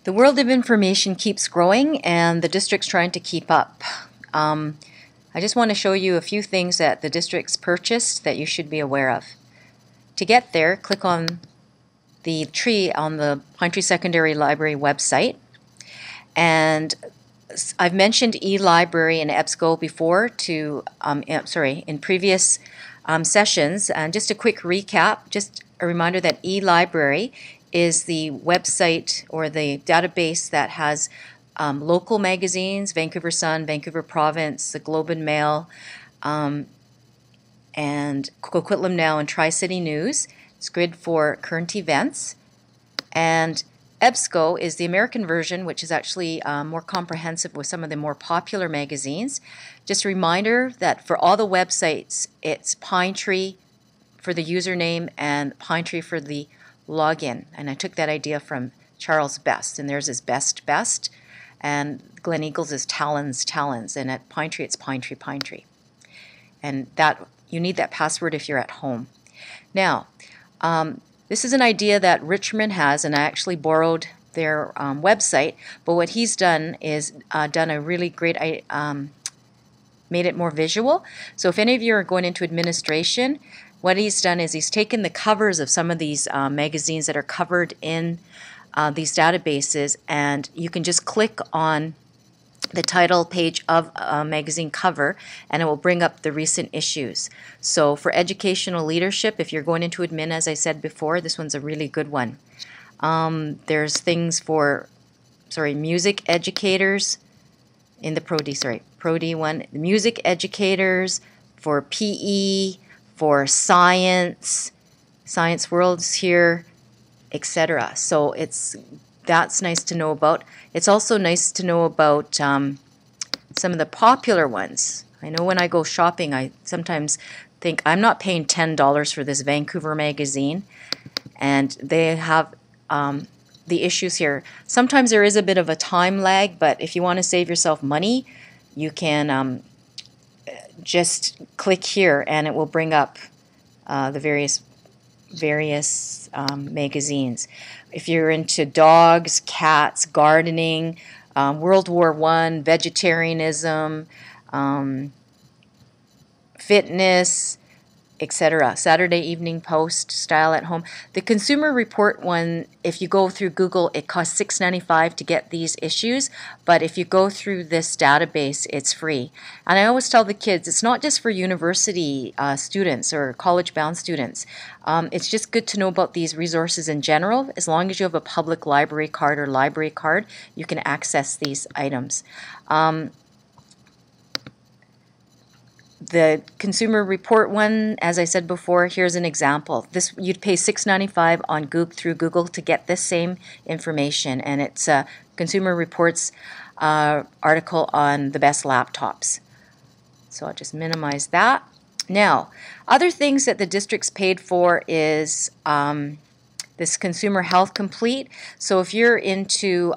The world of information keeps growing and the district's trying to keep up. I just want to show you a few things that the district's purchased that you should be aware of. To get there, click on the tree on the Pinetree Secondary Library website. And I've mentioned eLibrary and EBSCO before in previous sessions. And just a quick recap, just a reminder that eLibrary is the website or the database that has local magazines, Vancouver Sun, Vancouver Province, the Globe and Mail, and Coquitlam Now and Tri-City News. It's good for current events. And EBSCO is the American version, which is actually more comprehensive with some of the more popular magazines. Just a reminder that for all the websites, it's Pinetree for the username and Pinetree for the login. And I took that idea from Charles Best, and theirs is Best, and Glen Eagles is Talons, and at Pinetree it's Pinetree. And that you need that password if you're at home. Now, this is an idea that Richmond has, and I actually borrowed their website, but what he's done is done a really great, made it more visual. So if any of you are going into administration, what he's done is he's taken the covers of some of these magazines that are covered in these databases, and you can just click on the title page of a magazine cover and it will bring up the recent issues. So for educational leadership, if you're going into admin, as I said before, this one's a really good one. There's things for music educators in the Pro-D one, the music educators, for PE, for science worlds here, etc. So that's nice to know about. It's also nice to know about some of the popular ones. I know when I go shopping, I sometimes think I'm not paying $10 for this Vancouver magazine, and they have the issues here. Sometimes there is a bit of a time lag, but if you want to save yourself money, you can just click here and it will bring up the various magazines. If you're into dogs, cats, gardening, World War I, vegetarianism, fitness, etc. Saturday Evening Post, Style at Home. The Consumer Report one, if you go through Google, it costs $6.95 to get these issues, but if you go through this database, it's free. And I always tell the kids, it's not just for university students or college-bound students. It's just good to know about these resources in general. As long as you have a public library card or library card, you can access these items. The Consumer Report one, as I said before, here's an example. This you'd pay $6.95 on Google through Google to get this same information, and it's a Consumer Reports article on the best laptops. So I'll just minimize that. Now, other things that the district's paid for is this Consumer Health Complete. So if you're into,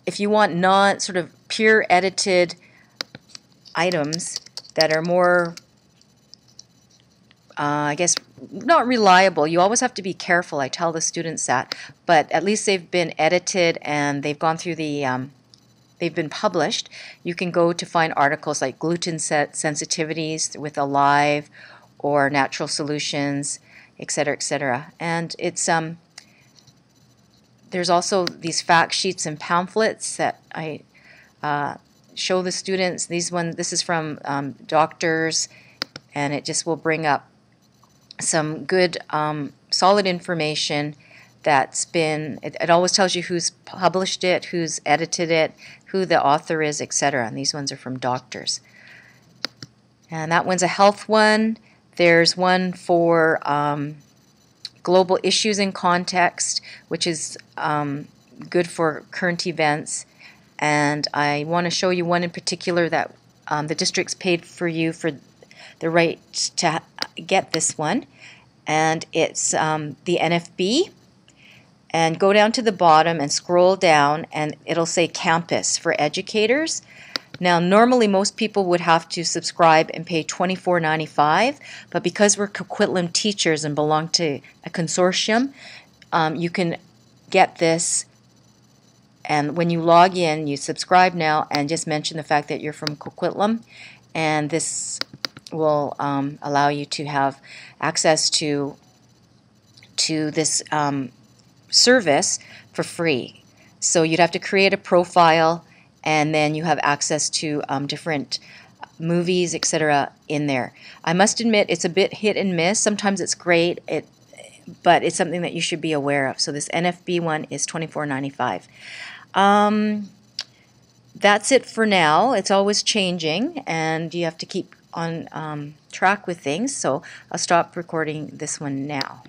if you want not sort of peer edited items that are more, I guess, not reliable. You always have to be careful. I tell the students that, but at least they've been edited and they've gone through the, they've been published. You can go to find articles like gluten sensitivities with Alive or Natural Solutions, etc., etc. And it's there's also these fact sheets and pamphlets that I show the students. This is from doctors, and it just will bring up some good solid information that's been, it always tells you who's published it, who's edited it, who the author is, etc. And these ones are from doctors. And that one's a health one. There's one for global issues in context, which is good for current events. And I want to show you one in particular that the district's paid for you for the right to get this one. And it's the NFB. And go down to the bottom and scroll down, and it'll say Campus for Educators. Now, normally most people would have to subscribe and pay $24.95, but because we're Coquitlam teachers and belong to a consortium, you can get this And when you log in, you subscribe now and just mention the fact that you're from Coquitlam, and this will allow you to have access to this service for free. So you'd have to create a profile, and then you have access to different movies, etc. in there. I must admit it's a bit hit and miss. Sometimes it's great, but it's something that you should be aware of. So this NFB one is $24.95. That's it for now. It's always changing, and you have to keep on track with things. So I'll stop recording this one now.